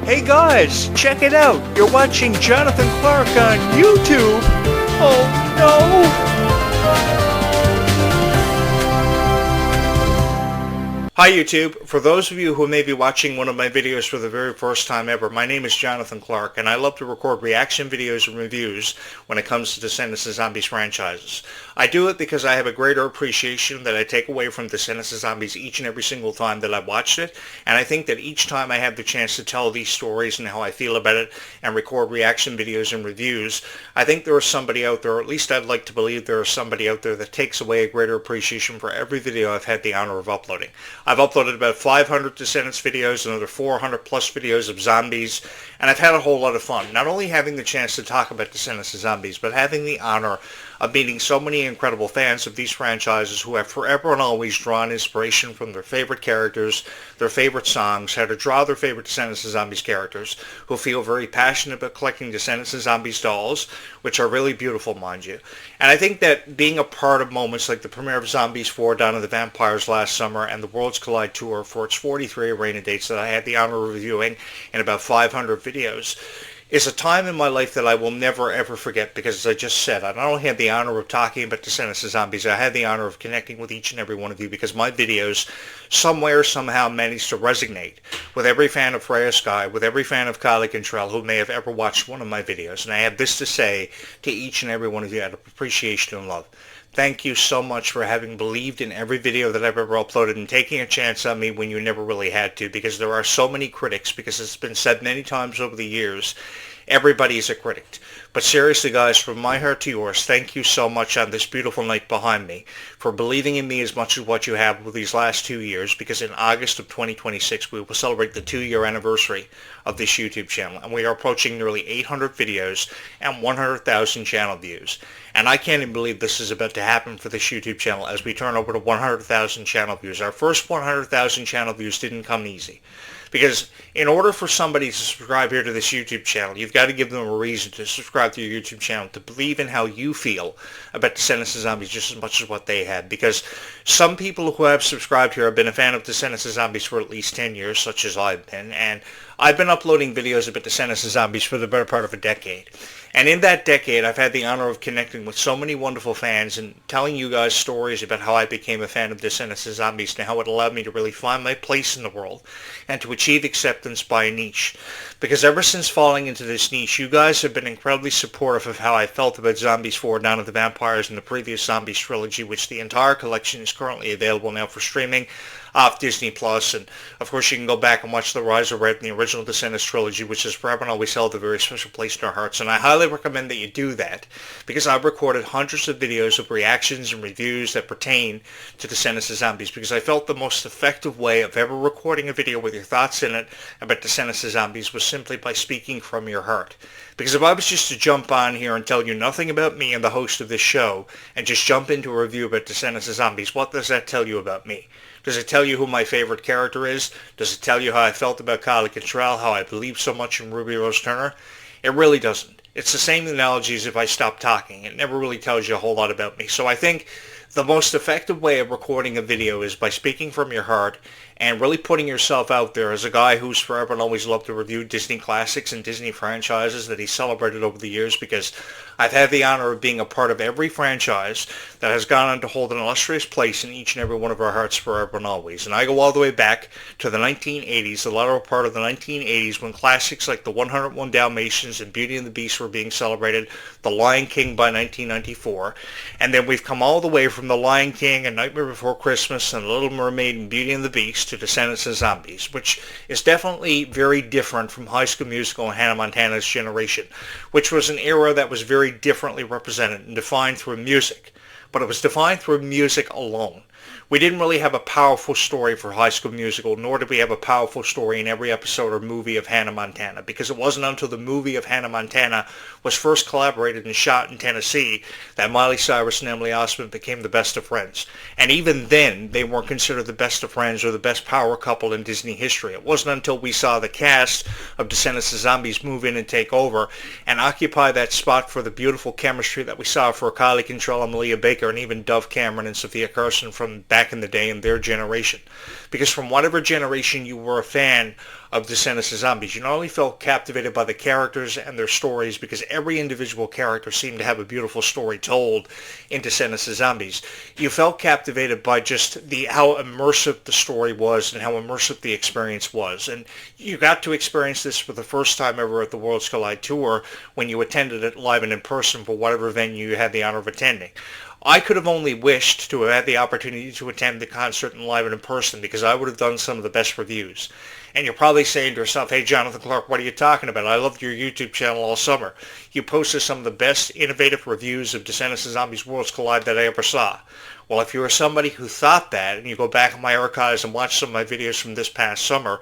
Hey guys, check it out. You're watching Jonathan Clarke on YouTube. Oh no! Hi YouTube. For those of you who may be watching one of my videos for the very first time ever, my name is Jonathan Clarke, and I love to record reaction videos and reviews when it comes to Descendants of Zombies franchises. I do it because I have a greater appreciation that I take away from Descendants of Zombies each and every single time that I've watched it, and I think that each time I have the chance to tell these stories and how I feel about it and record reaction videos and reviews, I think there is somebody out there, or at least I'd like to believe there is somebody out there that takes away a greater appreciation for every video I've had the honor of uploading. I've uploaded about 500 Descendants videos, another 400 plus videos of zombies, and I've had a whole lot of fun. Not only having the chance to talk about Descendants of Zombies, but having the honor of meeting so many incredible fans of these franchises who have forever and always drawn inspiration from their favorite characters, their favorite songs, how to draw their favorite Descendants of Zombies characters, who feel very passionate about collecting Descendants of Zombies dolls, which are really beautiful, mind you. And I think that being a part of moments like the premiere of Zombies 4 Dawn of the Vampires last summer and the Worlds Collide tour for its 43 arena dates that I had the honor of reviewing in about 500 videos, is a time in my life that I will never ever forget, because as I just said, I not only had the honor of talking about Descendants of Zombies, I had the honor of connecting with each and every one of you, because my videos somewhere somehow managed to resonate with every fan of Freya Sky, with every fan of Clarke who may have ever watched one of my videos. And I have this to say to each and every one of you out of appreciation and love. Thank you so much for having believed in every video that I've ever uploaded and taking a chance on me when you never really had to, because there are so many critics, because it's been said many times over the years, everybody's a critic. But seriously guys, from my heart to yours, thank you so much on this beautiful night behind me for believing in me as much as what you have with these last 2 years, because in August of 2026 we will celebrate the 2-year anniversary of this YouTube channel, and we are approaching nearly 800 videos and 100,000 channel views. And I can't even believe this is about to happen for this YouTube channel as we turn over to 100,000 channel views. Our first 100,000 channel views didn't come easy, because in order for somebody to subscribe here to this YouTube channel, you've got to give them a reason to subscribe to your YouTube channel, to believe in how you feel about Descendants of Zombies just as much as what they had. Because some people who have subscribed here have been a fan of Descendants of Zombies for at least 10 years, such as I've been, and I've been uploading videos about Descendants of Zombies for the better part of a decade. And in that decade, I've had the honor of connecting with so many wonderful fans and telling you guys stories about how I became a fan of Descendants of Zombies and how it allowed me to really find my place in the world and to achieve acceptance by a niche. Because ever since falling into this niche, you guys have been incredibly supportive of how I felt about Zombies 4 Dawn of the Vampires and the previous Zombies trilogy, which the entire collection is currently available now for streaming off Disney Plus. And of course you can go back and watch The Rise of Red and the original Descendants trilogy, which is forever and always held a very special place in our hearts. And I highly recommend that you do that, because I've recorded hundreds of videos of reactions and reviews that pertain to Descendants of Zombies, because I felt the most effective way of ever recording a video with your thoughts in it about Descendants of Zombies was simply by speaking from your heart. Because if I was just to jump on here and tell you nothing about me and the host of this show and just jump into a review about Descendants of Zombies, what does that tell you about me? Does it tell you who my favorite character is? Does it tell you how I felt about Clarke, how I believed so much in Ruby Rose Turner? It really doesn't. It's the same analogy as if I stopped talking. It never really tells you a whole lot about me. So I think the most effective way of recording a video is by speaking from your heart and really putting yourself out there as a guy who's forever and always loved to review Disney classics and Disney franchises that he celebrated over the years, because I've had the honor of being a part of every franchise that has gone on to hold an illustrious place in each and every one of our hearts forever and always. And I go all the way back to the 1980s, the latter part of the 1980s, when classics like The 101 Dalmatians and Beauty and the Beast were being celebrated, The Lion King by 1994, and then we've come all the way from The Lion King and Nightmare Before Christmas and Little Mermaid and Beauty and the Beast to Descendants of Zombies, which is definitely very different from High School Musical and Hannah Montana's generation, which was an era that was very differently represented and defined through music. But it was defined through music alone. We didn't really have a powerful story for High School Musical, nor did we have a powerful story in every episode or movie of Hannah Montana, because it wasn't until the movie of Hannah Montana was first collaborated and shot in Tennessee that Miley Cyrus and Emily Osment became the best of friends. And even then, they weren't considered the best of friends or the best power couple in Disney history. It wasn't until we saw the cast of Descendants of Zombies move in and take over and occupy that spot for the beautiful chemistry that we saw for Clarke and Malia Baker and even Dove Cameron and Sophia Carson from back in the day in their generation. Because from whatever generation you were a fan of Descendants of Zombies. You not only felt captivated by the characters and their stories, because every individual character seemed to have a beautiful story told in Descendants of Zombies. You felt captivated by just how immersive the story was and how immersive the experience was. And you got to experience this for the first time ever at the Worlds Collide Tour when you attended it live and in person for whatever venue you had the honor of attending. I could have only wished to have had the opportunity to attend the concert in live and in person, because I would have done some of the best reviews. And you're probably saying to yourself, hey, Jonathan Clarke, what are you talking about? I loved your YouTube channel all summer. You posted some of the best innovative reviews of Descendants of Zombies Worlds Collide that I ever saw. Well, if you were somebody who thought that, and you go back in my archives and watch some of my videos from this past summer,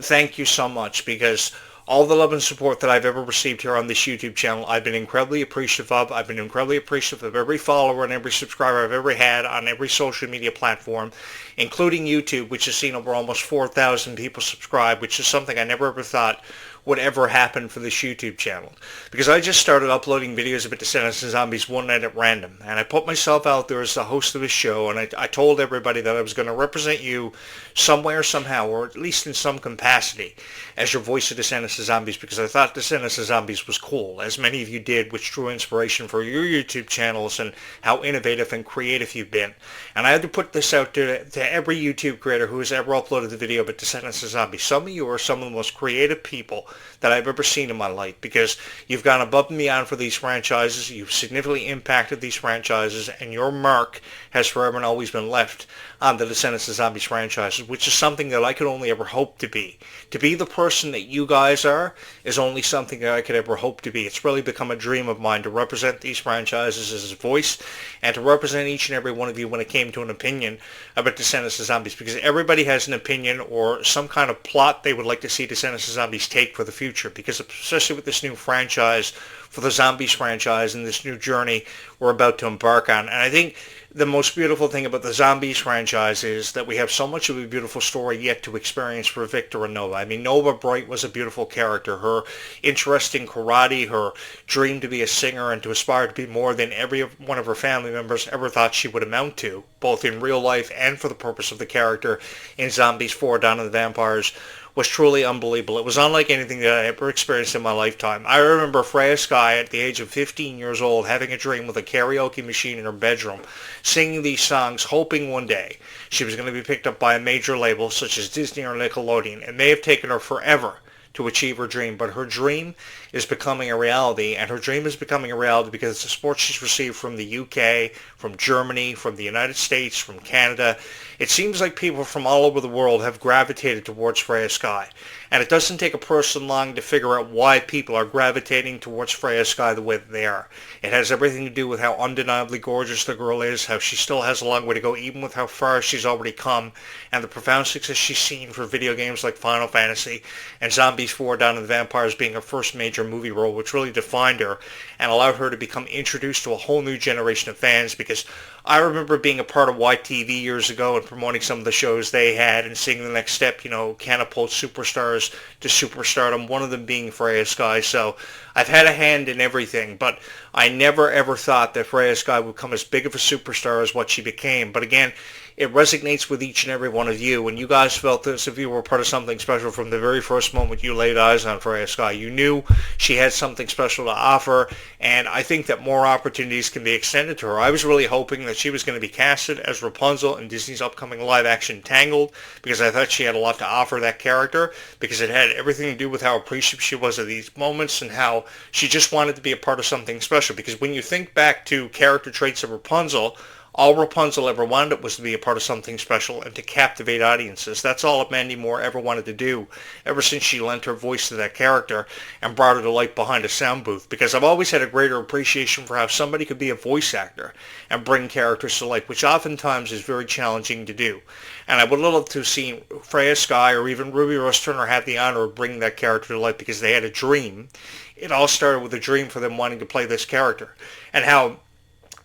thank you so much, because all the love and support that I've ever received here on this YouTube channel, I've been incredibly appreciative of. I've been incredibly appreciative of every follower and every subscriber I've ever had on every social media platform, including YouTube, which has seen over almost 4,000 people subscribe, which is something I never ever thought would ever happen for this YouTube channel. Because I just started uploading videos about Descendants of Zombies one night at random, and I put myself out there as the host of a show, and I told everybody that I was going to represent you some way or somehow, or at least in some capacity, as your voice of Descendants of Zombies, because I thought Descendants of Zombies was cool, as many of you did, which drew inspiration for your YouTube channels and how innovative and creative you've been. And I had to put this out to every YouTube creator who has ever uploaded a video about Descendants of Zombies. Some of you are some of the most creative people that I've ever seen in my life, because you've gone above and beyond for these franchises, you've significantly impacted these franchises, and your mark has forever and always been left on the Descendants of Zombies franchises, which is something that I could only ever hope to be. To be the person that you guys are is only something that I could ever hope to be. It's really become a dream of mine to represent these franchises as a voice, and to represent each and every one of you when it came to an opinion about Descendants of Zombies, because everybody has an opinion or some kind of plot they would like to see Descendants of Zombies take for the future, because especially with this new franchise, for the Zombies franchise, and this new journey we're about to embark on. And I think the most beautiful thing about the Zombies franchise is that we have so much of a beautiful story yet to experience for Victor and Nova. I mean, Nova Bright was a beautiful character. Her interest in karate, her dream to be a singer and to aspire to be more than every one of her family members ever thought she would amount to, both in real life and for the purpose of the character in Zombies 4, Dawn of the Vampires, was truly unbelievable. It was unlike anything that I ever experienced in my lifetime. I remember Freya Sky at the age of 15 years old having a dream with a karaoke machine in her bedroom, singing these songs, hoping one day she was going to be picked up by a major label such as Disney or Nickelodeon. It may have taken her forever to achieve her dream, but her dream is becoming a reality, and her dream is becoming a reality because of the support she's received from the UK, from Germany, from the United States, from Canada. It seems like people from all over the world have gravitated towards Freya Sky, and it doesn't take a person long to figure out why people are gravitating towards Freya Sky the way that they are. It has everything to do with how undeniably gorgeous the girl is, how she still has a long way to go even with how far she's already come, and the profound success she's seen for video games like Final Fantasy and Zombies 4, Dawn of the Vampires being her first major movie role, which really defined her and allowed her to become introduced to a whole new generation of fans. Because I remember being a part of YTV years ago and promoting some of the shows they had and seeing the next step, catapult superstars to superstardom, one of them being Freya Sky. So I've had a hand in everything, but I never ever thought that Freya Sky would become as big of a superstar as what she became. But again, it resonates with each and every one of you, and you guys felt as if you were part of something special from the very first moment you laid eyes on Freya Sky. You knew she had something special to offer, and I think that more opportunities can be extended to her. I was really hoping that she was going to be casted as Rapunzel in Disney's upcoming live-action Tangled, because I thought she had a lot to offer that character, because it had everything to do with how appreciative she was of these moments and how she just wanted to be a part of something special. Because when you think back to character traits of Rapunzel, all Rapunzel ever wanted was to be a part of something special and to captivate audiences. That's all Mandy Moore ever wanted to do ever since she lent her voice to that character and brought her to life behind a sound booth. Because I've always had a greater appreciation for how somebody could be a voice actor and bring characters to life, which oftentimes is very challenging to do. And I would love to have seen Freya Sky or even Ruby Rose Turner have the honor of bringing that character to life, because they had a dream. It all started with a dream for them wanting to play this character, and how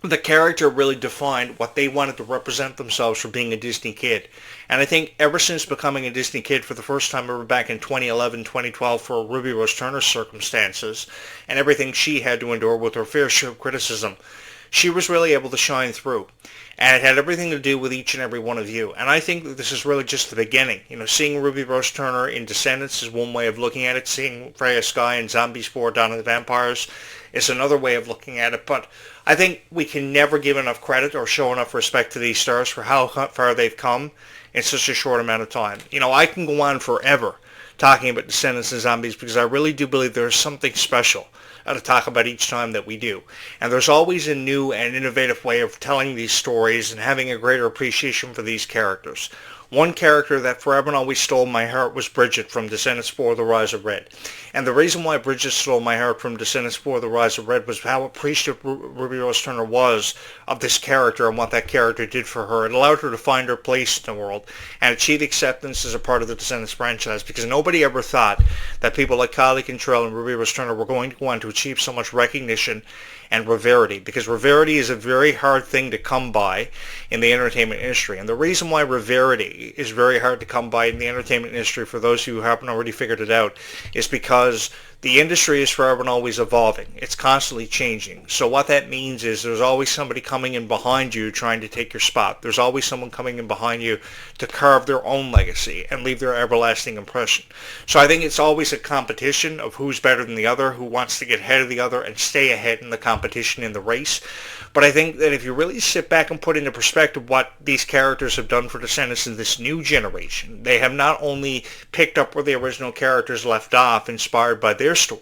the character really defined what they wanted to represent themselves for being a Disney kid. And I think ever since becoming a Disney kid for the first time ever back in 2011, 2012 for Ruby Rose Turner's circumstances and everything she had to endure with her fair share of criticism, she was really able to shine through. And it had everything to do with each and every one of you. And I think that this is really just the beginning. Seeing Ruby Rose Turner in Descendants is one way of looking at it. Seeing Freya Skye in Zombies 4 Dawn of the Vampires is another way of looking at it. But I think we can never give enough credit or show enough respect to these stars for how far they've come in such a short amount of time. I can go on forever talking about Descendants and Zombies because I really do believe there's something special to talk about each time that we do. And there's always a new and innovative way of telling these stories and having a greater appreciation for these characters. One character that forever and always stole my heart was Bridget from Descendants 4 The Rise of Red. And the reason why Bridget stole my heart from Descendants 4 The Rise of Red was how appreciative Ruby Rose Turner was of this character and what that character did for her. It allowed her to find her place in the world and achieve acceptance as a part of the Descendants franchise, because nobody ever thought that people like Kylie Cantrell and Ruby Rose Turner were going to go on to achieve so much recognition and rarity, because rarity is a very hard thing to come by in the entertainment industry. And the reason why rarity is very hard to come by in the entertainment industry, for those who haven't already figured it out, is because the industry is forever and always evolving. It's constantly changing. So what that means is there's always somebody coming in behind you trying to take your spot. There's always someone coming in behind you to carve their own legacy and leave their everlasting impression. So I think it's always a competition of who's better than the other, who wants to get ahead of the other and stay ahead in the competition, in the race. But I think that if you really sit back and put into perspective what these characters have done for Descendants in this new generation, they have not only picked up where the original characters left off, inspired by their story,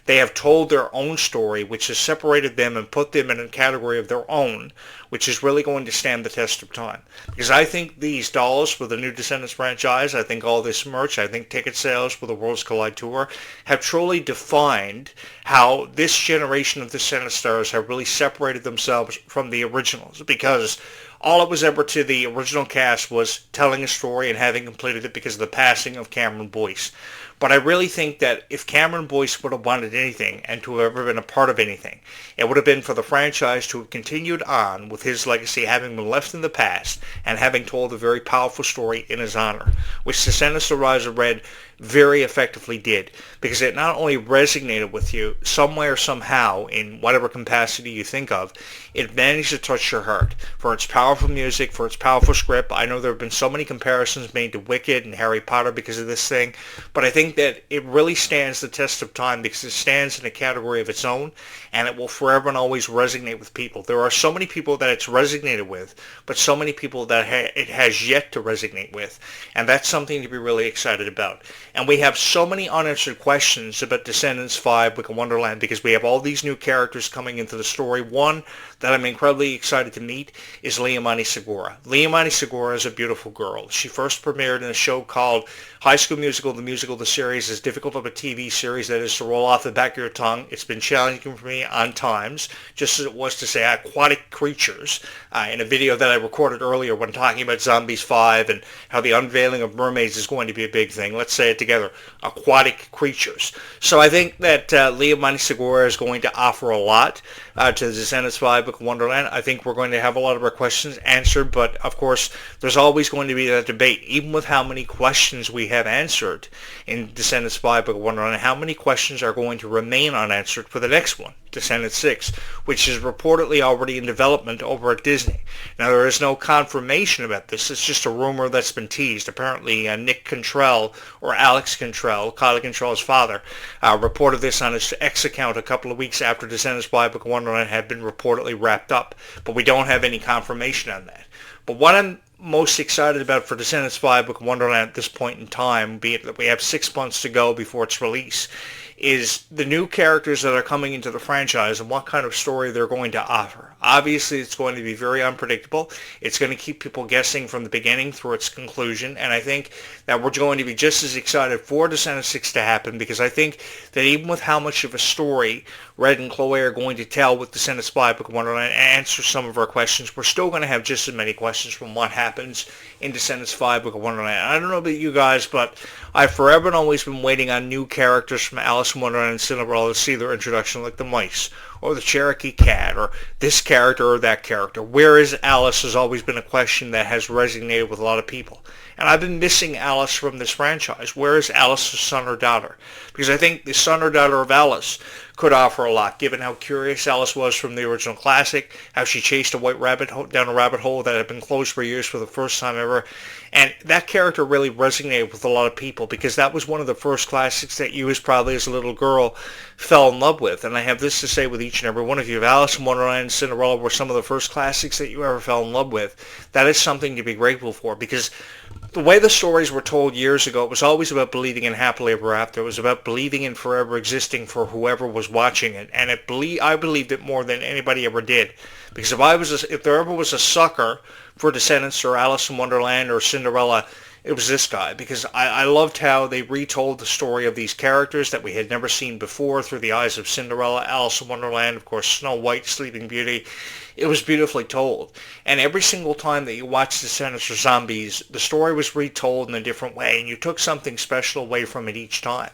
they have told their own story, which has separated them and put them in a category of their own, which is really going to stand the test of time. Because I think these dolls for the new Descendants franchise, I think all this merch, I think ticket sales for the Worlds Collide Tour have truly defined how this generation of Descendants stars have really separated themselves from the originals. Because all it was ever to the original cast was telling a story and having completed it because of the passing of Cameron Boyce. But I really think that if Cameron Boyce would have wanted anything and to have ever been a part of anything, it would have been for the franchise to have continued on with his legacy having been left in the past and having told a very powerful story in his honor, which Descendants The Rise of Red very effectively did, because it not only resonated with you somewhere, somehow, in whatever capacity you think of, it managed to touch your heart for its powerful music, for its powerful script. I know there have been so many comparisons made to Wicked and Harry Potter because of this thing, but I think that it really stands the test of time because it stands in a category of its own, and it will forever and always resonate with people. There are so many people that it's resonated with, but so many people that it has yet to resonate with, and that's something to be really excited about. And we have so many unanswered questions about Descendants 5, Wicked Wonderland, because we have all these new characters coming into the story. One that I'm incredibly excited to meet is Liamani Segura. Liamani Segura is a beautiful girl. She first premiered in a show called High School Musical, the musical, the series, as difficult of a TV series that is to roll off the back of your tongue. It's been challenging for me on times, just as it was to say aquatic creatures in a video that I recorded earlier when talking about Zombies 5 and how the unveiling of mermaids is going to be a big thing. Let's say it together, aquatic creatures. So I think that Liamani Segura is going to offer a lot to the Descendants 5 Book of Wonderland. I think we're going to have a lot of our questions answered, but of course there's always going to be that debate, even with how many questions we have answered in Descendants 5 Book of Wonderland, how many questions are going to remain unanswered for the next one, Descendants 6, which is reportedly already in development over at Disney. Now, there is no confirmation about this. It's just a rumor that's been teased. Apparently, Nick Cantrell, or Alex Cantrell, Kylie Cantrell's father, reported this on his X account a couple of weeks after Descendants 5 Book of Wonderland had been reportedly wrapped up. But we don't have any confirmation on that. But what I'm most excited about for Descendants 5 Book of Wonderland at this point in time, be it that we have 6 months to go before its release, is the new characters that are coming into the franchise and what kind of story they're going to offer. Obviously, it's going to be very unpredictable. It's going to keep people guessing from the beginning through its conclusion, and I think that we're going to be just as excited for Descendants 6 to happen, because I think that even with how much of a story Red and Chloe are going to tell with Descendants 5 Book of Wonderland and answer some of our questions, we're still going to have just as many questions from what happens in Descendants 5 Book of Wonderland. I don't know about you guys, but I've forever and always been waiting on new characters from Alice in Wonderland and Cinderella to see their introduction, like the mice, or the Cherokee cat, or this character or that character. Where is Alice has always been a question that has resonated with a lot of people. And I've been missing Alice from this franchise. Where is Alice's son or daughter? Because I think the son or daughter of Alice could offer a lot, given how curious Alice was from the original classic, how she chased a white rabbit down a rabbit hole that had been closed for years for the first time ever. And that character really resonated with a lot of people because that was one of the first classics that you, as probably as a little girl, fell in love with. And I have this to say with each and every one of you. If Alice in Wonderland and Cinderella were some of the first classics that you ever fell in love with, that is something to be grateful for, because the way the stories were told years ago, it was always about believing in happily ever after. It was about believing in forever existing for whoever was watching it. And I believed it more than anybody ever did. Because if there ever was a sucker for Descendants or Alice in Wonderland or Cinderella, it was this guy. Because I loved how they retold the story of these characters that we had never seen before through the eyes of Cinderella, Alice in Wonderland, of course, Snow White, Sleeping Beauty. It was beautifully told. And every single time that you watched Descendants or Zombies, the story was retold in a different way, and you took something special away from it each time.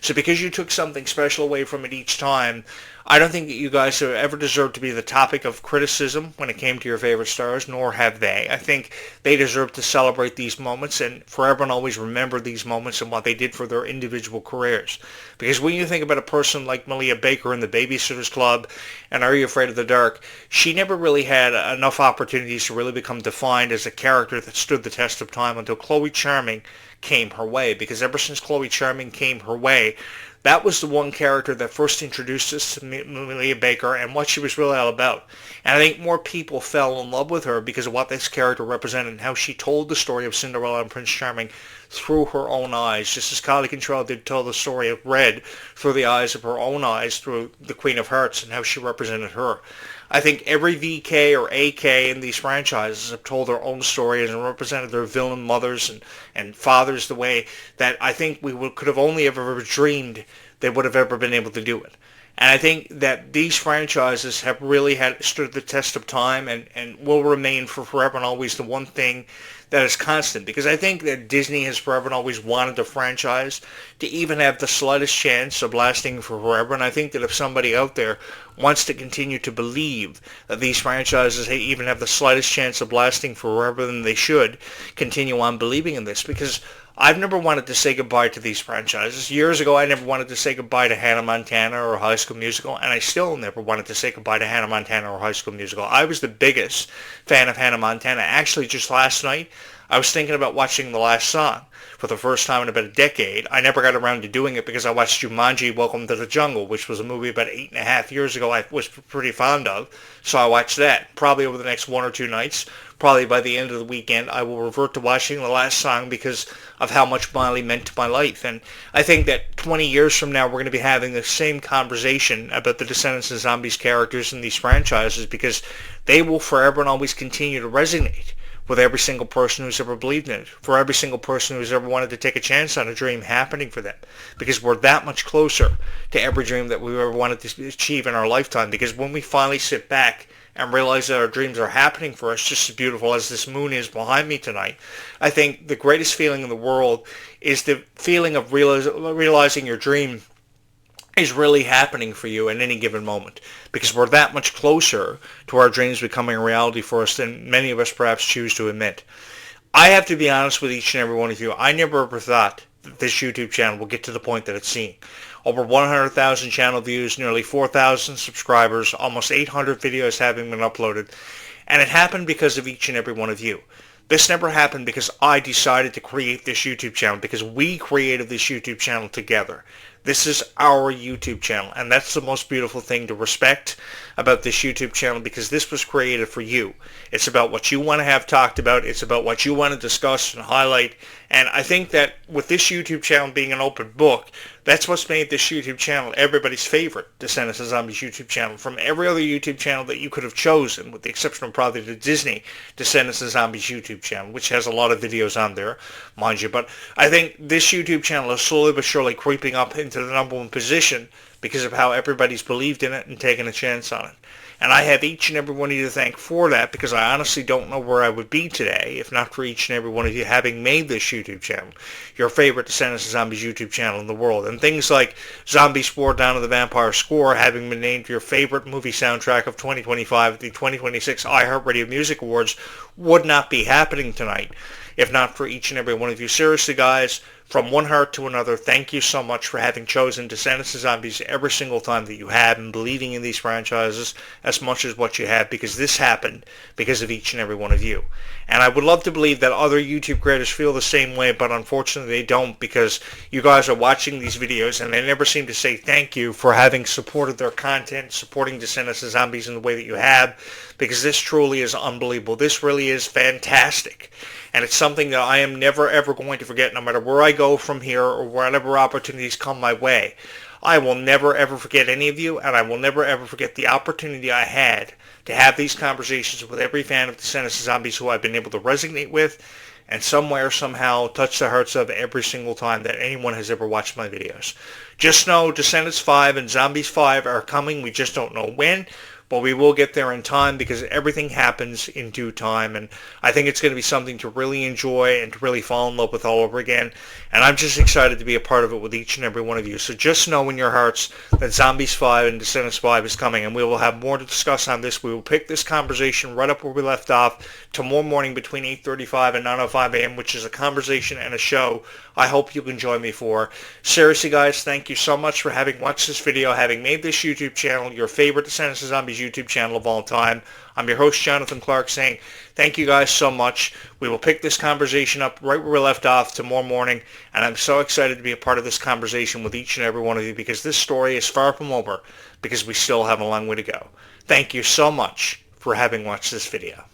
So because you took something special away from it each time, I don't think that you guys have ever deserved to be the topic of criticism when it came to your favorite stars, nor have they. I think they deserve to celebrate these moments and forever and always remember these moments and what they did for their individual careers. Because when you think about a person like Malia Baker in The Babysitter's Club and Are You Afraid of the Dark, she never really had enough opportunities to really become defined as a character that stood the test of time until Chloe Charming came her way. Because ever since Chloe Charming came her way, that was the one character that first introduced us to Malia Baker and what she was really all about. And I think more people fell in love with her because of what this character represented and how she told the story of Cinderella and Prince Charming through her own eyes, just as Kylie Contrell did tell the story of Red through the eyes of her own eyes, through the Queen of Hearts and how she represented her. I think every VK or AK in these franchises have told their own stories and represented their villain mothers and fathers the way that I think could have only ever dreamed they would have ever been able to do it. And I think that these franchises have really stood the test of time and will remain for forever and always the one thing that is constant. Because I think that Disney has forever and always wanted the franchise to even have the slightest chance of lasting for forever. And I think that if somebody out there wants to continue to believe that these franchises even have the slightest chance of lasting forever, then they should continue on believing in this. Because I've never wanted to say goodbye to these franchises. Years ago, I never wanted to say goodbye to Hannah Montana or High School Musical, and I still never wanted to say goodbye to Hannah Montana or High School Musical. I was the biggest fan of Hannah Montana. Actually, just last night, I was thinking about watching The Last Song for the first time in about a decade. I never got around to doing it because I watched Jumanji: Welcome to the Jungle, which was a movie about 8.5 years ago I was pretty fond of. So I watched that probably over the next 1 or 2 nights. Probably by the end of the weekend, I will revert to watching The Last Song because of how much Miley meant to my life. And I think that 20 years from now, we're going to be having the same conversation about the Descendants and Zombies characters in these franchises because they will forever and always continue to resonate with every single person who's ever believed in it, for every single person who's ever wanted to take a chance on a dream happening for them, because we're that much closer to every dream that we've ever wanted to achieve in our lifetime. Because when we finally sit back and realize that our dreams are happening for us, just as beautiful as this moon is behind me tonight, I think the greatest feeling in the world is the feeling of realizing your dream is really happening for you at any given moment, because we're that much closer to our dreams becoming a reality for us than many of us perhaps choose to admit. I have to be honest with each and every one of you. I never ever thought that this YouTube channel will get to the point that it's seeing. Over 100,000 channel views, nearly 4,000 subscribers, almost 800 videos having been uploaded. And it happened because of each and every one of you. This never happened because I decided to create this YouTube channel, because we created this YouTube channel together. This is our YouTube channel, and that's the most beautiful thing to respect about this YouTube channel, because this was created for you. It's about what you want to have talked about. It's about what you want to discuss and highlight. And I think that with this YouTube channel being an open book, that's what's made this YouTube channel everybody's favorite Descendants and Zombies YouTube channel. From every other YouTube channel that you could have chosen, with the exception of probably the Disney Descendants and Zombies YouTube channel, which has a lot of videos on there, mind you. But I think this YouTube channel is slowly but surely creeping up into the #1 position because of how everybody's believed in it and taken a chance on it. And I have each and every one of you to thank for that, because I honestly don't know where I would be today if not for each and every one of you having made this YouTube channel your favorite Descendants of Zombies YouTube channel in the world. And things like Zombie Spore Down to the Vampire Score having been named your favorite movie soundtrack of 2025 at the 2026 iHeartRadio Music Awards would not be happening tonight if not for each and every one of you. Seriously, guys, from one heart to another, thank you so much for having chosen Descendants of Zombies every single time that you have and believing in these franchises as much as what you have, because this happened because of each and every one of you. And I would love to believe that other YouTube creators feel the same way, but unfortunately they don't, because you guys are watching these videos and they never seem to say thank you for having supported their content, supporting Descendants of Zombies in the way that you have, because this truly is unbelievable. This really is fantastic. And it's something that I am never, ever going to forget, no matter where I go from here or whatever opportunities come my way. I will never, ever forget any of you, and I will never, ever forget the opportunity I had to have these conversations with every fan of Descendants of Zombies who I've been able to resonate with and somewhere, somehow touch the hearts of every single time that anyone has ever watched my videos. Just know Descendants 5 and Zombies 5 are coming. We just don't know when. But we will get there in time, because everything happens in due time, and I think it's going to be something to really enjoy and to really fall in love with all over again, and I'm just excited to be a part of it with each and every one of you. So just know in your hearts that Zombies 5 and Descendants 5 is coming, and we will have more to discuss on this. We will pick this conversation right up where we left off tomorrow morning between 8:35 and 9:05 a.m., which is a conversation and a show I hope you can join me for. Seriously, guys, thank you so much for having watched this video, having made this YouTube channel your favorite Descendants of Zombies YouTube channel of all time. I'm your host, Jonathan Clarke, saying thank you guys so much. We will pick this conversation up right where we left off tomorrow morning, and I'm so excited to be a part of this conversation with each and every one of you, because this story is far from over, because we still have a long way to go. Thank you so much for having watched this video.